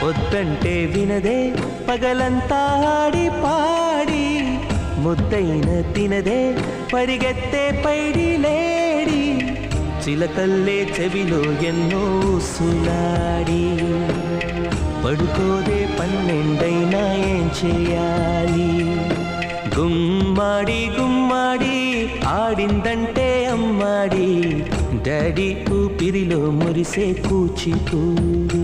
వద్దంటే వినదే పగలంతా ఆడి పాడి ముద్దైన తినదే పరిగెత్తే పైడి లేడి చిలకల్లే చెవిలో ఎన్నో సులాడి పడుకోదే పన్నెండైనా ఏం చేయాలి గుమ్మాడి గుమ్మాడి ఆడిందంటే అమ్మాడి డాడీ ఊపిరిలో మురిసే కూచిపూడి